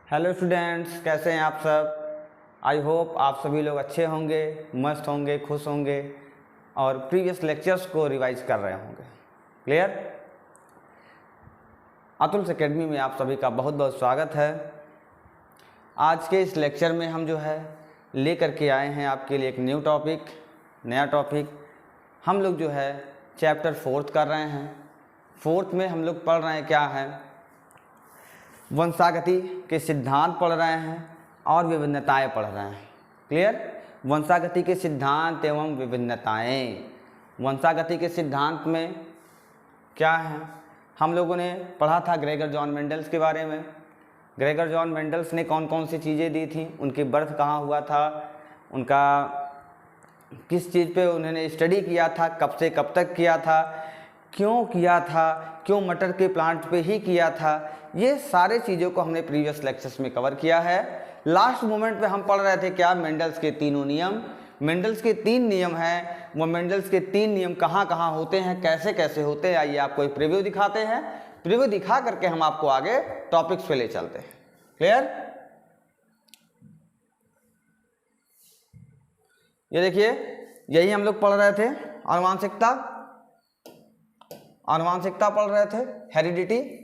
Hello students, कैसे हैं आप सब। आई होप आप सभी लोग अच्छे होंगे, मस्त होंगे, खुश होंगे और प्रीवियस लेक्चर्स को रिवाइज कर रहे होंगे। क्लियर। अतुल्स एकेडमी में आप सभी का बहुत बहुत स्वागत है। आज के इस लेक्चर में हम जो है लेकर के आए हैं आपके लिए एक नया टॉपिक। हम लोग जो है चैप्टर 4 कर रहे हैं। 4 में हम लोग पढ़ रहे हैं क्या है, वंशागति के सिद्धांत पढ़ रहे हैं और विभिन्नताएं पढ़ रहे हैं। क्लियर। वंशागति के सिद्धांत एवं विभिन्नताएं। वंशागति के सिद्धांत में क्या है, हम लोगों ने पढ़ा था ग्रेगर जॉन मेंडल्स के बारे में। ग्रेगर जॉन मेंडल्स ने कौन कौन सी चीज़ें दी थी, उनकी बर्थ कहाँ हुआ था, उनका किस चीज़ पे उन्होंने स्टडी किया था, कब से कब तक किया था, क्यों किया था, क्यों मटर के प्लांट पे ही किया था, ये सारे चीज़ों को हमने प्रीवियस लेक्चर्स में कवर किया है। लास्ट मोमेंट पे हम पढ़ रहे थे क्या, मेंडल्स के तीनों नियम। मेंडल्स के 3 नियम हैं, वो मेंडल्स के 3 नियम कहाँ कहाँ होते हैं, कैसे कैसे होते हैं, आइए आपको एक प्रीव्यू दिखाते हैं। प्रीव्यू दिखा करके हम आपको आगे टॉपिक्स पे ले चलते हैं। क्लियर। ये देखिए, यही हम लोग पढ़ रहे थे, आनुवांशिकता पढ़ रहे थे, हेरिडिटी।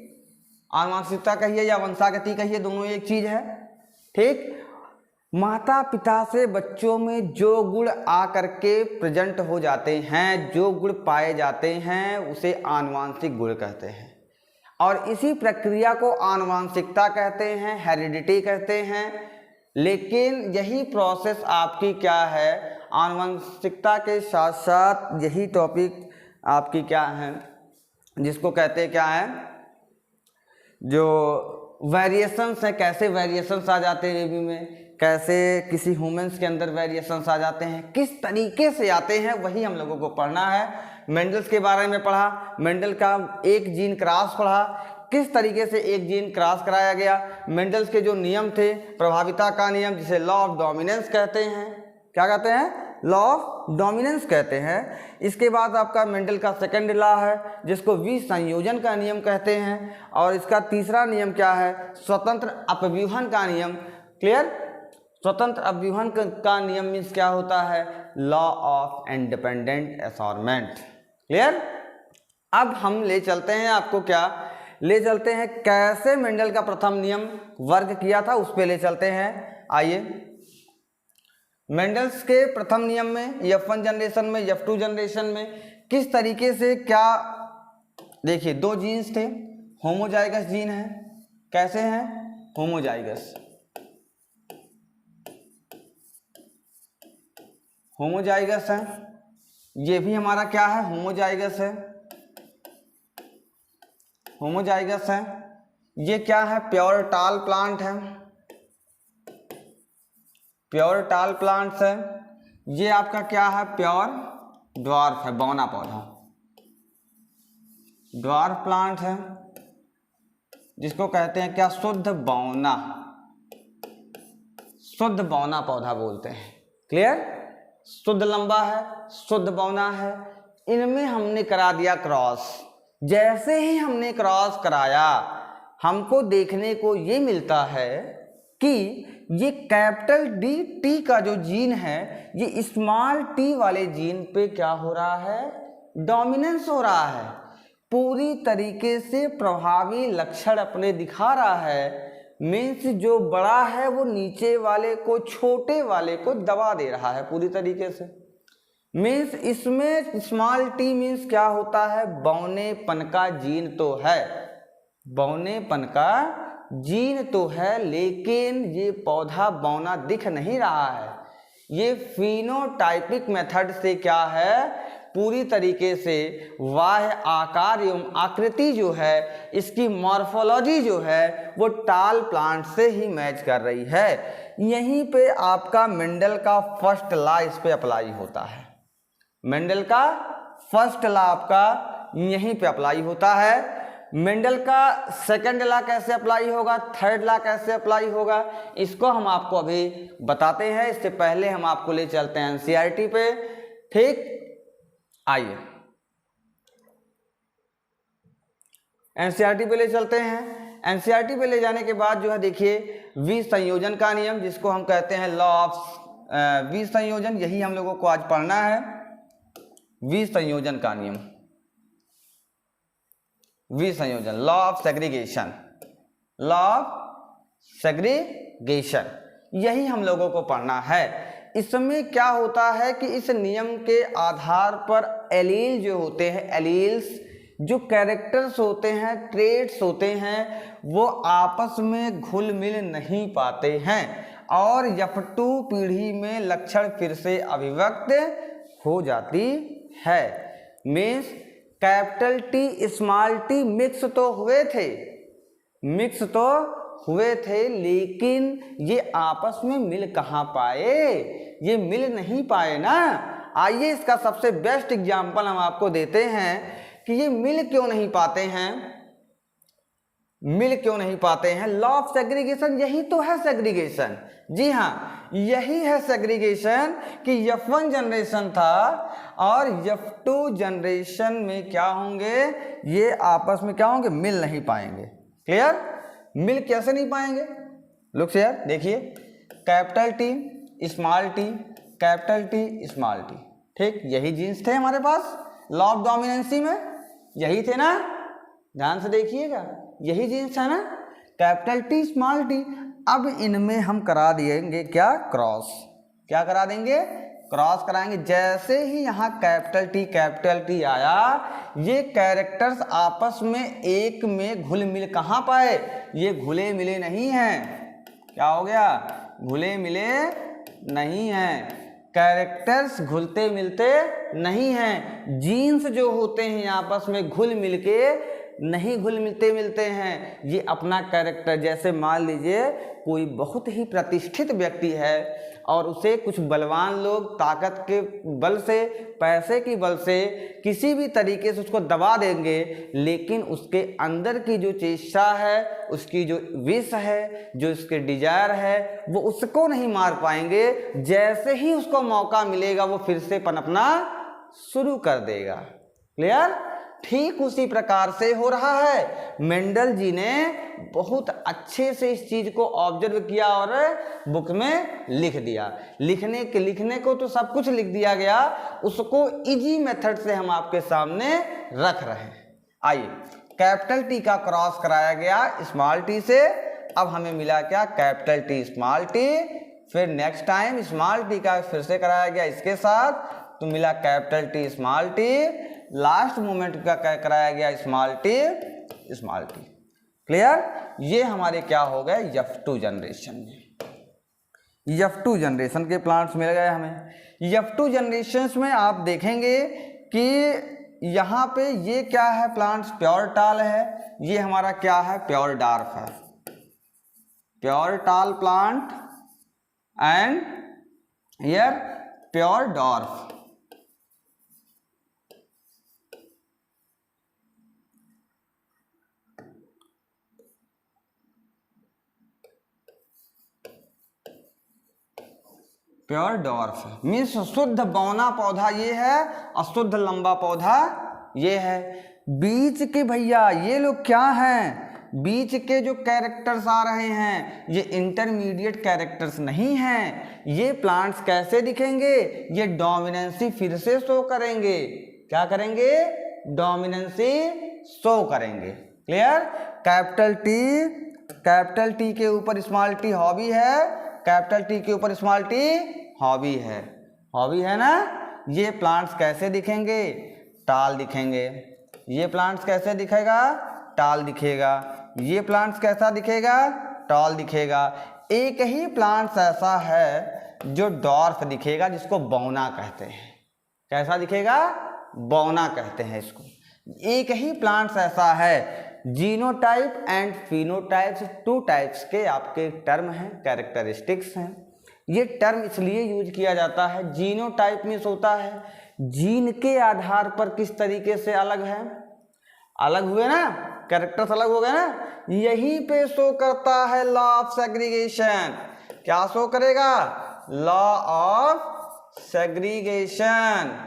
आनुवांशिकता कहिए या वंशागति कहिए, दोनों एक चीज है। ठीक। माता पिता से बच्चों में जो गुण आकर के प्रेजेंट हो जाते हैं, जो गुण पाए जाते हैं, उसे आनुवांशिक गुण कहते हैं। और इसी प्रक्रिया को आनुवांशिकता कहते हैं, हेरिडिटी कहते हैं। लेकिन यही प्रोसेस आपकी क्या है, आनुवांशिकता के साथ साथ यही टॉपिक आपकी क्या है, जिसको कहते हैं क्या है, जो वेरिएशंस है, कैसे वेरिएशंस आ जाते हैं बेबी में, कैसे किसी ह्यूमंस के अंदर वेरिएशंस आ जाते हैं, किस तरीके से आते हैं, वही हम लोगों को पढ़ना है। मेंडल्स के बारे में पढ़ा, मेंडल का एक जीन क्रॉस पढ़ा, किस तरीके से एक जीन क्रॉस कराया गया। मेंडल्स के जो नियम थे, प्रभाविता का नियम, जिसे लॉ ऑफ डोमिनेंस कहते हैं। क्या कहते हैं? लॉ ऑफ डोमिनेंस कहते हैं। इसके बाद आपका मेंडल का सेकंड लॉ है, जिसको विसंयोजन का नियम कहते हैं। और इसका तीसरा नियम क्या है, स्वतंत्र अपव्यूहन का नियम। क्लियर। स्वतंत्र अपव्यूहन का नियम मीन्स क्या होता है, law of independent assortment. Clear. अब हम ले चलते हैं आपको, क्या ले चलते हैं, कैसे मेंडल का प्रथम नियम वर्क किया था, उस पर ले चलते हैं। आइए, मेंडल्स के प्रथम नियम में, F1 जनरेशन में, F2 जनरेशन में किस तरीके से क्या, देखिए 2 जीन्स थे, होमोजाइगस जीन है। कैसे हैं? होमोजाइगस है। ये भी हमारा क्या है, होमोजाइगस है। ये क्या है, प्योर टाल प्लांट है, प्योर टाल प्लांट्स है। ये आपका क्या है, प्योर ड्वार्फ है, बौना पौधा, ड्वार्फ प्लांट है, जिसको कहते हैं क्या, शुद्ध बौना पौधा बोलते हैं। क्लियर। शुद्ध लंबा है, शुद्ध बौना है। इनमें हमने करा दिया क्रॉस। जैसे ही हमने क्रॉस कराया, हमको देखने को ये मिलता है कि ये कैपिटल डी टी का जो जीन है, ये स्मॉल टी वाले जीन पे क्या हो रहा है, डोमिनेंस हो रहा है, पूरी तरीके से प्रभावी लक्षण अपने दिखा रहा है। मीन्स जो बड़ा है वो नीचे वाले को, छोटे वाले को दबा दे रहा है पूरी तरीके से। मीन्स इसमें स्मॉल टी मीन्स क्या होता है, बौनेपन का जीन तो है, बौनेपन का जीन तो है, लेकिन ये पौधा बौना दिख नहीं रहा है। ये फिनोटाइपिक मेथड से क्या है, पूरी तरीके से बाह्य आकार एवं आकृति जो है, इसकी मॉर्फोलॉजी जो है, वो टाल प्लांट से ही मैच कर रही है। यहीं पे आपका मेंडल का फर्स्ट लॉ इस पे अप्लाई होता है। मेंडल का फर्स्ट लॉ आपका यहीं पे अप्लाई होता है। मेंडल का सेकंड लॉ कैसे अप्लाई होगा, थर्ड लॉ कैसे अप्लाई होगा, इसको हम आपको अभी बताते हैं। इससे पहले हम आपको ले चलते हैं एनसीईआरटी पे। ठीक। आइए एनसीईआरटी पे ले चलते हैं। एनसीईआरटी पे ले जाने के बाद जो है देखिए विसंयोजन का नियम, जिसको हम कहते हैं लॉ ऑफ विसंयोजन, यही हम लोगों को आज पढ़ना है। विसंयोजन का नियम, विसंयोजन, law of segregation, law of segregation, यही हम लोगों को पढ़ना है। इसमें क्या होता है कि इस नियम के आधार पर एलील जो होते हैं, एलील्स जो कैरेक्टर्स होते हैं, ट्रेट्स होते हैं, वो आपस में घुल मिल नहीं पाते हैं और F2 पीढ़ी में लक्षण फिर से अभिव्यक्त हो जाती है। Means capital T small T mix तो हुए थे, मिक्स तो हुए थे, लेकिन ये आपस में मिल कहाँ पाए, ये मिल नहीं पाए ना। आइए इसका सबसे बेस्ट एग्जाम्पल हम आपको देते हैं कि ये मिल क्यों नहीं पाते हैं, मिल क्यों नहीं पाते हैं। लॉ ऑफ सेग्रीगेशन यही तो है सेग्रीगेशन, जी हाँ यही है सेग्रीगेशन कि F1 जनरेशन था और F2 जनरेशन में क्या होंगे, ये आपस में क्या होंगे, मिल नहीं पाएंगे। क्लियर, मिल कैसे नहीं पाएंगे, लुक हियर, देखिए capital T small T, capital T small T, ठीक यही जीन्स थे हमारे पास लॉ ऑफ डोमिनेंसी में, यही थे ना, ध्यान से देखिएगा यही जीन्स है ना, कैपिटल टी स्मॉल टी। अब इनमें हम करा देंगे क्या, क्रॉस, क्या करा देंगे, क्रॉस कराएंगे। जैसे ही यहाँ कैपिटल टी आया, ये कैरेक्टर्स आपस में एक में घुल मिल कहाँ पाए, ये घुले मिले नहीं हैं। क्या हो गया, घुले मिले नहीं हैं, कैरेक्टर्स घुलते मिलते नहीं हैं। जीन्स जो होते हैं आपस में घुल मिल के नहीं घुल मिलते हैं, ये अपना कैरेक्टर, जैसे मान लीजिए कोई बहुत ही प्रतिष्ठित व्यक्ति है और उसे कुछ बलवान लोग ताकत के बल से, पैसे की बल से किसी भी तरीके से उसको दबा देंगे, लेकिन उसके अंदर की जो चेष्टा है, उसकी जो विश है, जो उसके डिजायर है, वो उसको नहीं मार पाएंगे। जैसे ही उसको मौका मिलेगा वो फिर से पनपना शुरू कर देगा। क्लियर, ठीक उसी प्रकार से हो रहा है। मेंडल जी ने बहुत अच्छे से इस चीज को ऑब्जर्व किया और बुक में लिख दिया। लिखने को तो सब कुछ लिख दिया गया, उसको इजी मेथड से हम आपके सामने रख रहे हैं। आइए, कैपिटल टी का क्रॉस कराया गया स्मॉल टी से, अब हमें मिला क्या, कैपिटल टी स्मॉल टी। फिर नेक्स्ट टाइम स्मॉल टी का फिर से कराया गया इसके साथ, तो मिला capital T small T. Last moment का क्या कराया गया, small T small T. Clear, ये हमारे क्या हो गए, F2 जनरेशन में, F2 जनरेशन के प्लांट्स मिल गए हमें। F2 जनरेशन में आप देखेंगे कि यहाँ पे ये क्या है, प्लांट्स प्योर टाल है, ये हमारा क्या है, प्योर डार्फ है, प्योर टाल plant and here pure dwarf. Pure dwarf means शुद्ध बौना पौधा ये है, अशुद्ध लंबा पौधा ये है। बीच के भैया ये लोग क्या हैं, बीच के जो कैरेक्टर्स आ रहे हैं ये इंटरमीडिएट कैरेक्टर्स नहीं हैं। ये प्लांट्स कैसे दिखेंगे, ये डोमिनेंसी फिर से शो करेंगे। क्या करेंगे, डोमिनेंसी शो करेंगे। क्लियर, कैपिटल टी के ऊपर स्मॉल टी हॉबी है, कैपिटल टी के ऊपर स्मॉल टी हॉबी है, हॉबी है ना। ये प्लांट्स कैसे दिखेंगे, टाल दिखेंगे। ये प्लांट्स कैसे दिखेगा, टाल दिखेगा। ये प्लांट्स कैसा दिखेगा, टाल दिखेगा। एक ही प्लांट्स ऐसा है जो डॉर्फ दिखेगा, जिसको बौना कहते हैं। कैसा दिखेगा, बौना कहते हैं इसको। एक ही प्लांट्स ऐसा है। Genotype and phenotypes, two types के आपके टर्म हैं, कैरेक्टरिस्टिक्स हैं। ये टर्म इसलिए यूज किया जाता है, जीनोटाइप मीन्स होता है जीन के आधार पर किस तरीके से अलग है, अलग हुए ना, कैरेक्टर्स अलग हो गए ना, यहीं पे शो करता है लॉ ऑफ सेग्रीगेशन। क्या शो करेगा, law of segregation.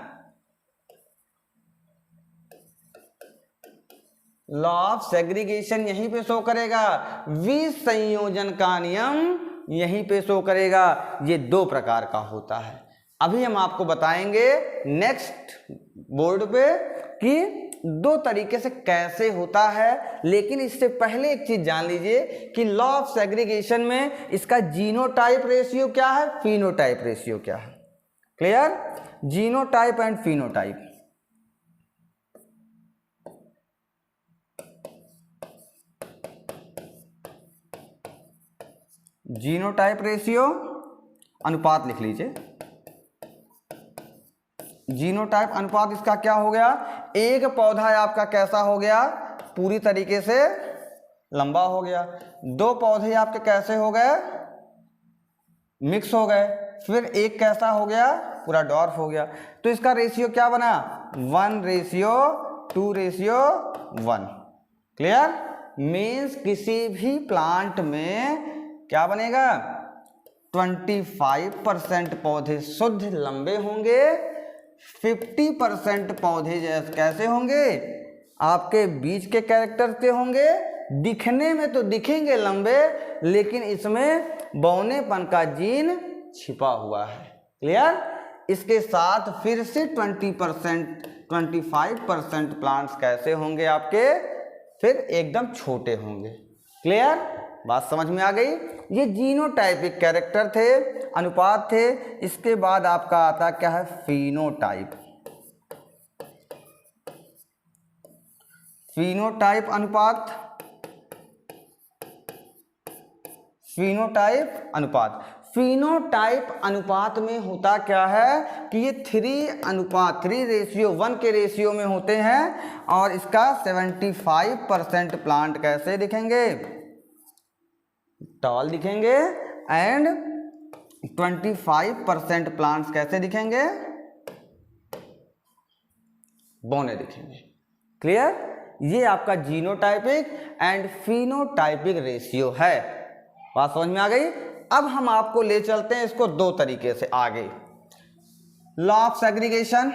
Law of segregation यहीं पे शो करेगा, विसंयोजन का नियम यहीं पे शो करेगा। ये दो प्रकार का होता है। अभी हम आपको बताएंगे नेक्स्ट बोर्ड पे कि दो तरीके से कैसे होता है, लेकिन इससे पहले एक चीज जान लीजिए कि लॉ ऑफ सेग्रीगेशन में इसका जीनोटाइप रेशियो क्या है, फिनोटाइप रेशियो क्या है। Clear? Genotype and phenotype. Genotype ratio अनुपात लिख लीजिए। जीनोटाइप अनुपात इसका क्या हो गया, एक पौधा आपका कैसा हो गया, पूरी तरीके से लंबा हो गया। दो पौधे आपके कैसे हो गए, मिक्स हो गए। फिर एक कैसा हो गया, पूरा डॉर्फ हो गया। तो इसका रेशियो क्या बना, 1:2:1। क्लियर? मीन्स किसी भी प्लांट में क्या बनेगा, 25% पौधे शुद्ध लंबे होंगे, 50% पौधे कैसे होंगे, आपके बीच के कैरेक्टर से होंगे। दिखने में तो दिखेंगे लंबे, लेकिन इसमें बौनेपन का जीन छिपा हुआ है। क्लियर? इसके साथ फिर से 25% प्लांट्स कैसे होंगे आपके, फिर एकदम छोटे होंगे। क्लियर? बात समझ में आ गई? ये जीनोटाइपिक कैरेक्टर थे, अनुपात थे। इसके बाद आपका आता क्या है, फिनोटाइप। फिनोटाइप अनुपात, फिनोटाइप अनुपात। फिनोटाइप अनुपात में होता क्या है कि ये 3:1 के रेशियो में होते हैं, और इसका 75% प्लांट कैसे दिखेंगे, टॉल दिखेंगे, एंड 25% प्लांट्स कैसे दिखेंगे, बौने दिखेंगे। क्लियर? ये आपका जीनोटाइपिक एंड फिनोटाइपिक रेशियो है। बात समझ में आ गई? अब हम आपको ले चलते हैं इसको दो तरीके से आगे। Law of segregation,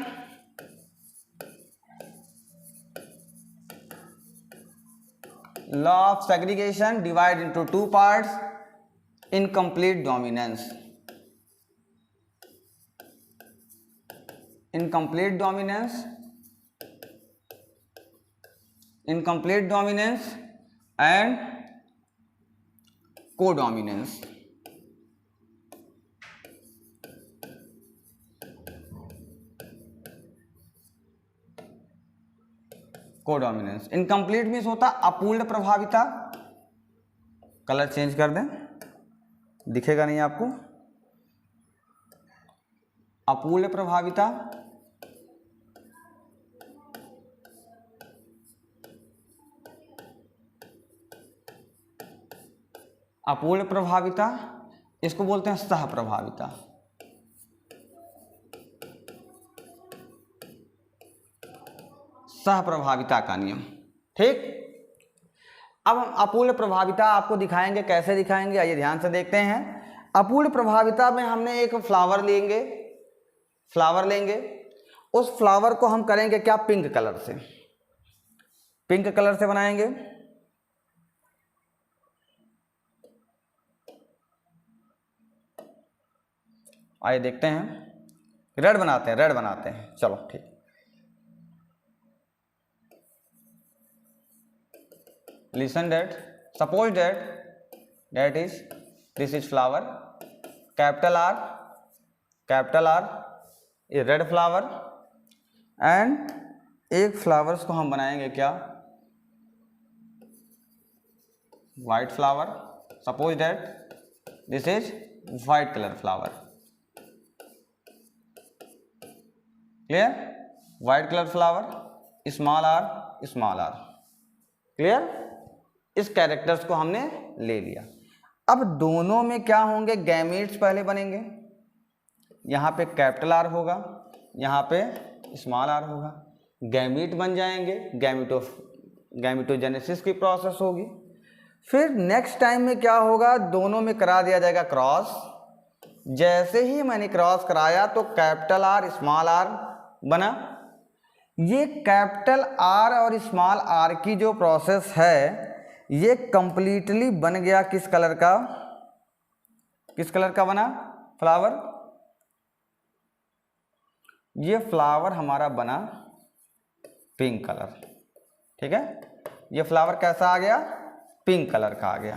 law of segregation divide into two parts, incomplete dominance. Incomplete dominance, incomplete dominance and codominance. Codominance. Incomplete means होता अपूर्ण प्रभाविता। कलर चेंज कर दें, दिखेगा नहीं आपको। अपूर्ण प्रभाविता, अपूर्ण प्रभाविता, इसको बोलते हैं सह प्रभाविता। सह प्रभाविता का नियम। ठीक? अब हम अपूर्ण प्रभाविता आपको दिखाएंगे, कैसे दिखाएंगे आइए ध्यान से देखते हैं। अपूर्ण प्रभाविता में हमने एक फ्लावर लेंगे, उस फ्लावर को हम करेंगे क्या, पिंक कलर से, पिंक कलर से बनाएंगे। आइए देखते हैं, रेड बनाते हैं, चलो ठीक। Listen that, suppose that is, this is flower, capital R, ये रेड फ्लावर, एंड एक फ्लावर्स को हम बनाएंगे क्या, white flower. Suppose that this is white colour flower. Clear? White colour flower, small R. Clear? इस कैरेक्टर्स को हमने ले लिया। अब दोनों में क्या होंगे, गैमीट्स पहले बनेंगे। यहाँ पे कैपिटल आर होगा, यहाँ पे स्मॉल आर होगा, गैमीट बन जाएंगे। गैमीटोजेनेसिस की प्रोसेस होगी। फिर नेक्स्ट टाइम में क्या होगा, दोनों में करा दिया जाएगा क्रॉस। जैसे ही मैंने क्रॉस कराया तो कैपिटल आर स्मॉल आर बना, ये कैपिटल आर और स्मॉल आर की जो प्रोसेस है ये कंप्लीटली बन गया किस कलर का, किस कलर का बना फ्लावर, ये फ्लावर हमारा बना पिंक कलर, ठीक है। ये फ्लावर कैसा आ गया, पिंक कलर का आ गया,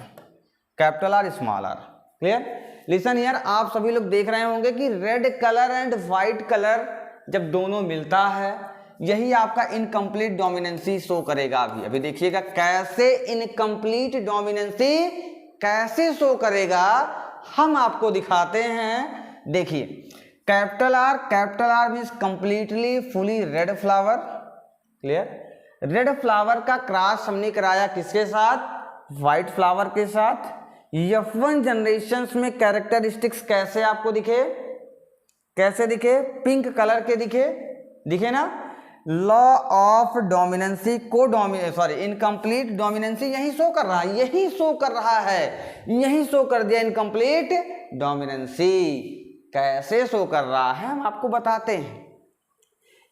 capital R small R, clear. Listen here, आप सभी लोग देख रहे होंगे कि red colour and white colour जब दोनों मिलता है यही आपका इनकम्प्लीट डोमिनेंसी शो करेगा। अभी देखिएगा कैसे इनकम्प्लीट डोमिनेंसी कैसे शो करेगा, हम आपको दिखाते हैं। देखिए capital R means completely fully red flower, clear. Red flower का क्रॉस हमने कराया किसके साथ, व्हाइट फ्लावर के साथ। F1 जनरेशंस में कैरेक्टरिस्टिक्स कैसे आपको दिखे, कैसे दिखे, पिंक कलर के दिखे ना। लॉ ऑफ डोमिनेंसी को इनकम्प्लीट डोमिनेंसी यही शो कर रहा है, यही शो कर रहा है, यही शो कर दिया इनकम्प्लीट डोमिनेंसी। कैसे शो कर रहा है हम आपको बताते हैं।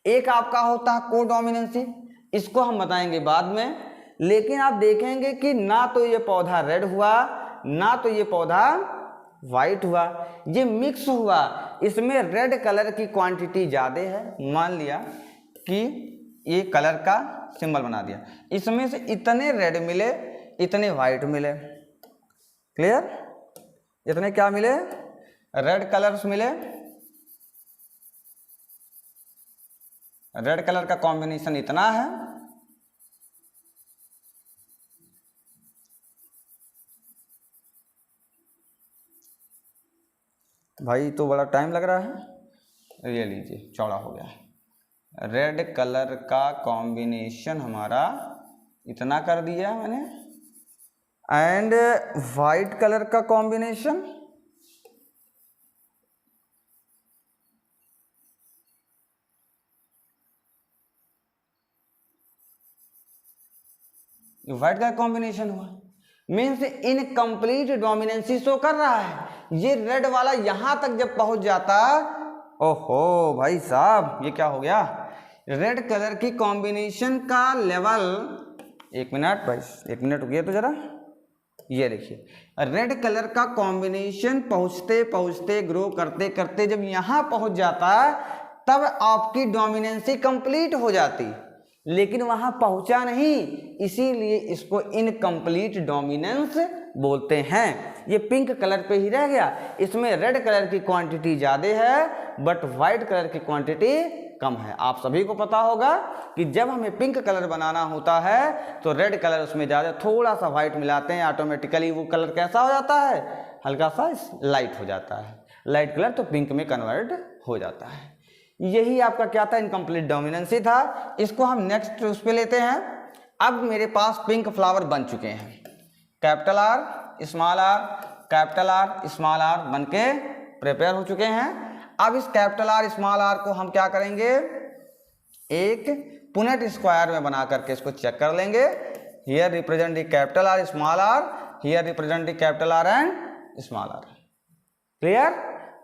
एक आपका होता है को डोमिनेंसी, इसको हम बताएंगे बाद में, लेकिन आप देखेंगे कि ना तो ये पौधा रेड हुआ ना तो ये पौधा वाइट हुआ, ये मिक्स हुआ। इसमें रेड कलर की क्वांटिटी ज़्यादा है, मान लिया कि ये कलर का सिंबल बना दिया, इसमें से इतने रेड मिले इतने वाइट मिले, क्लियर। इतने क्या मिले, रेड कलर्स मिले, रेड कलर का कॉम्बिनेशन इतना है, भाई तो बड़ा टाइम लग रहा है, ये लीजिए चौड़ा हो गया। रेड कलर का कॉम्बिनेशन हमारा इतना कर दिया मैंने, एंड वाइट कलर का कॉम्बिनेशन व्हाइट का कॉम्बिनेशन हुआ, मीन्स इनकम्प्लीट डोमिनेंसी शो कर रहा है। ये रेड वाला यहां तक जब पहुंच जाता, ओहो भाई साहब ये क्या हो गया, रेड कलर की कॉम्बिनेशन का लेवल, एक मिनट भाई, एक मिनट रुकिए तो जरा, ये देखिए रेड कलर का कॉम्बिनेशन पहुंचते पहुंचते ग्रो करते करते जब यहां पहुंच जाता तब आपकी डोमिनेंसी कंप्लीट हो जाती, लेकिन वहां पहुंचा नहीं, इसीलिए इसको इनकम्प्लीट डोमिनेंस बोलते हैं। ये पिंक कलर पे ही रह गया, इसमें रेड कलर की क्वांटिटी ज़्यादा है बट वाइट कलर की क्वांटिटी कम है। आप सभी को पता होगा कि जब हमें पिंक कलर बनाना होता है तो रेड कलर उसमें ज़्यादा, थोड़ा सा वाइट मिलाते हैं, ऑटोमेटिकली वो कलर कैसा हो जाता है, हल्का सा लाइट हो जाता है, लाइट कलर तो पिंक में कन्वर्ट हो जाता है। यही आपका क्या था, इनकम्प्लीट डोमिनेंसी था। इसको हम नेक्स्ट उस पे लेते हैं। अब मेरे पास पिंक फ्लावर बन चुके हैं, capital R small R, capital R small R बन के प्रिपेयर हो चुके हैं। अब इस कैपिटल आर स्मॉल आर को हम क्या करेंगे, एक पुनेट स्क्वायर में बना करके इसको चेक कर लेंगे। Here represent the capital R small R, here represent the capital R and small R, clear.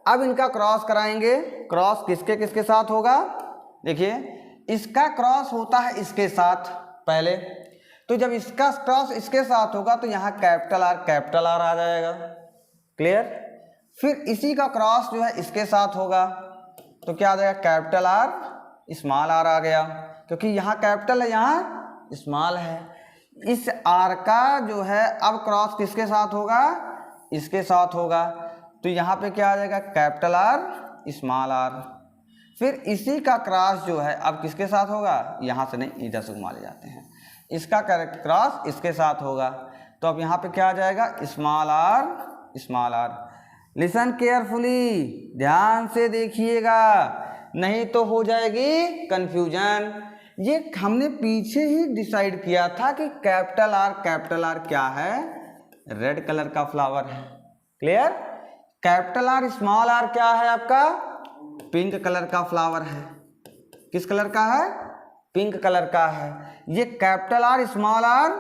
अब इनका क्रॉस कराएंगे, क्रॉस किसके किसके साथ होगा, देखिए इसका क्रॉस होता है इसके साथ पहले, तो जब इसका क्रॉस इसके साथ होगा तो यहाँ कैपिटल आर आ जाएगा, क्लियर। फिर इसी का क्रॉस जो है इसके साथ होगा तो क्या आ जाएगा, कैपिटल आर स्मॉल आर आ गया, क्योंकि यहाँ कैपिटल है यहाँ स्मॉल है। इस आर का जो है अब क्रॉस किसके साथ होगा, इसके साथ होगा, तो यहाँ पे क्या आ जाएगा, कैपिटल आर स्मॉल आर। फिर इसी का क्रॉस जो है अब किसके साथ होगा, यहाँ से नहीं इधर से घुमा ले जाते हैं, इसका क्रॉस इसके साथ होगा, तो अब यहाँ पे क्या आ जाएगा, स्मॉल आर। लिसन केयरफुली, ध्यान से देखिएगा नहीं तो हो जाएगी कंफ्यूजन। ये हमने पीछे ही डिसाइड किया था कि कैपिटल आर क्या है, रेड कलर का फ्लावर है, क्लियर। कैपिटल आर स्मॉल आर क्या है आपका, पिंक कलर का फ्लावर है। किस कलर का है, पिंक कलर का है। ये कैपिटल आर स्मॉल आर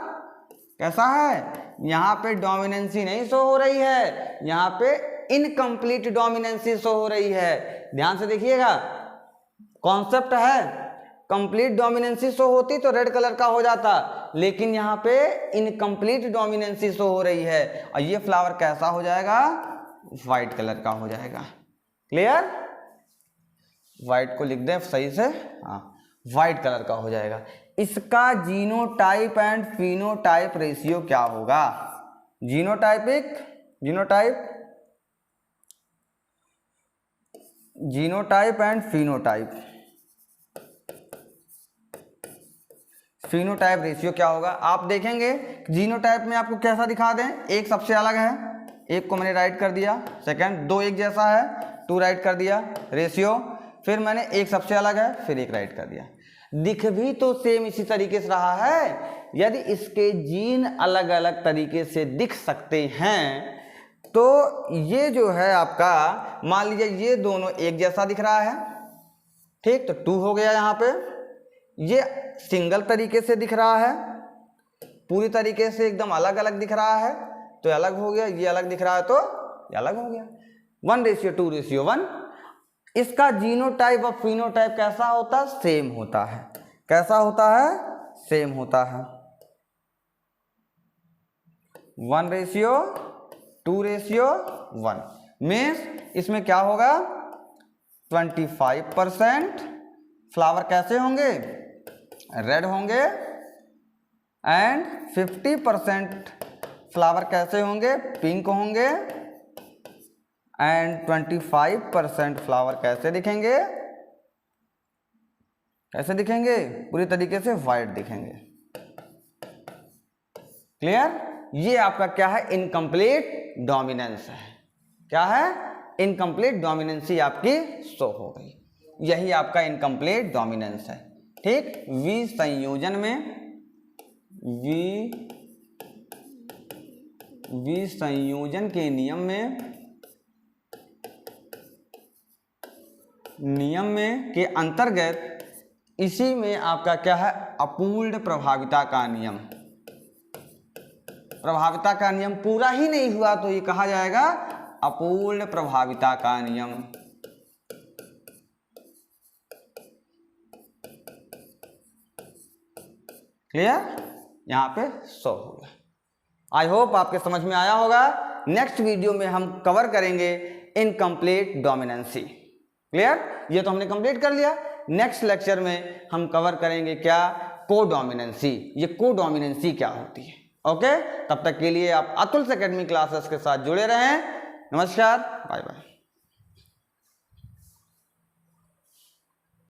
कैसा है, यहाँ पे डोमिनेंसी नहीं शो हो रही है, यहाँ पे इनकम्प्लीट डोमिनेंसी शो हो रही है। ध्यान से देखिएगा, कॉन्सेप्ट है कंप्लीट डोमिनेंसी शो होती तो रेड कलर का हो जाता, लेकिन यहाँ पे इनकम्प्लीट डोमिनेंसी शो हो रही है और ये फ्लावर कैसा हो जाएगा, व्हाइट कलर का हो जाएगा। क्लियर, व्हाइट को लिख दें सही से, हाँ व्हाइट कलर का हो जाएगा। इसका जीनोटाइप एंड फिनोटाइप रेशियो क्या होगा, जीनोटाइप एंड फिनोटाइप रेशियो क्या होगा। आप देखेंगे जीनोटाइप में आपको कैसा दिखा दें, एक सबसे अलग है, एक को मैंने राइट कर दिया, सेकंड दो एक जैसा है, 2 राइट कर दिया रेशियो, फिर मैंने एक सबसे अलग है, फिर एक राइट कर दिया। दिख भी तो सेम इसी तरीके से रहा है। यदि इसके जीन अलग अलग तरीके से दिख सकते हैं तो ये जो है आपका, मान लीजिए ये दोनों एक जैसा दिख रहा है, ठीक, तो 2 हो गया यहाँ पे। ये सिंगल तरीके से दिख रहा है, पूरी तरीके से एकदम अलग अलग दिख रहा है तो अलग हो गया, ये अलग दिख रहा है तो ये अलग हो गया। 1:2:1। इसका जीनोटाइप और फिनोटाइप कैसा होता है, सेम होता है। कैसा होता है, सेम होता है। 1:2:1 मीन्स इसमें क्या होगा, 25% फ्लावर कैसे होंगे, रेड होंगे, एंड 50% फ्लावर कैसे होंगे, पिंक होंगे, एंड 25% फ्लावर कैसे दिखेंगे, कैसे दिखेंगे, पूरी तरीके से व्हाइट दिखेंगे। क्लियर, ये आपका क्या है, इनकम्प्लीट डोमिनेंस है। क्या है, इनकम्प्लीट डोमिनेंसी आपकी शो हो गई, यही आपका इनकम्प्लीट डोमिनेंस है। ठीक, विसंयोजन में विसंयोजन के नियम में के अंतर्गत इसी में आपका क्या है, अपूर्ण प्रभाविता का नियम। प्रभाविता का नियम पूरा ही नहीं हुआ तो ये कहा जाएगा अपूर्ण प्रभाविता का नियम। क्लियर, यहाँ पे 100 हो गया। आई होप आपके समझ में आया होगा। नेक्स्ट वीडियो में हम कवर करेंगे इनकम्प्लीट डोमिनेंसी। क्लियर, ये तो हमने कंप्लीट कर लिया। नेक्स्ट लेक्चर में हम कवर करेंगे क्या, कोडोमिनेंसी। ये कोडोमिनेंसी क्या होती है। ओके, तब तक के लिए आप अतुल्स एकेडमी क्लासेस के साथ जुड़े रहें। नमस्कार, बाय बाय।